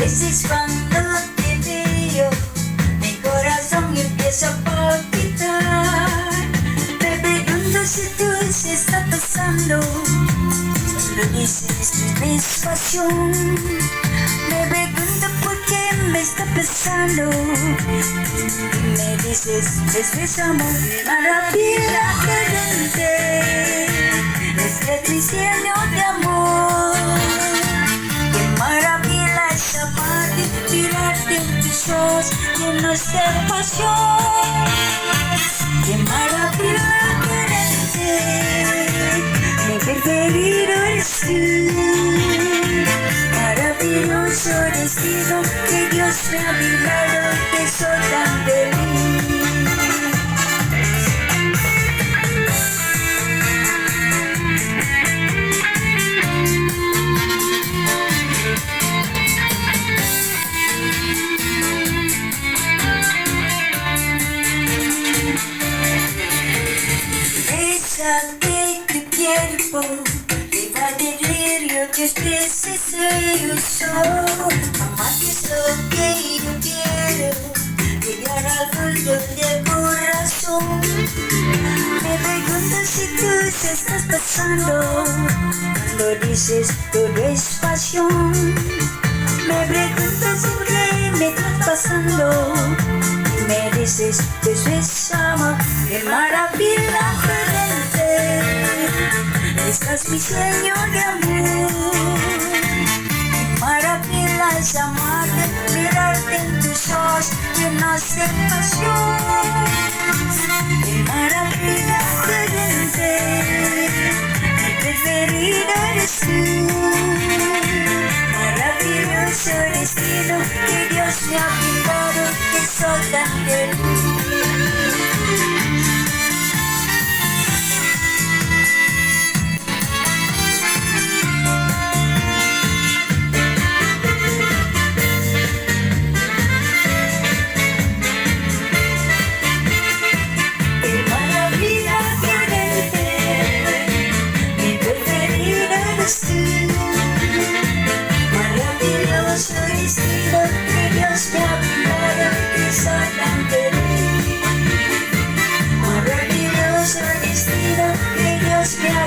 This is cuando te veo, mi corazón empieza a palpitar. Me pregunto si tú se está pasando, cuando dices que es pasión. Me pregunto por qué me está pasando, me dices es amor. Maravilla caliente, este cristiano de amor. Qué maravilla es amarte, mirarte en tus ojos llenos de pasión. Qué maravilla caliente, mi preferido eres tú. Maravilloso destino que Dios me ha brindado, que soy tan feliz. Bésate tu cuerpo, lleva delirio tus pies yo. Amarte es lo que yo quiero, llegar al fondo del corazón. Me pregunto si tú te estás pasando, cuando dices todo es pasión. Me pregunto si qué me estás pasando, y me dices eso es amor. Qué maravilla diferente, estás mi sueño de amor. Maravilla es amarte, mirarte en tus ojos llenos de pasión. Qué maravilla diferente, mi preferida eres tú. Maravilloso destino que Dios me ha brindado, que soy tan feliz. Maravilloso destino que Dios me ha brindado, que soy tan feliz. Maravilloso destino que Dios me ha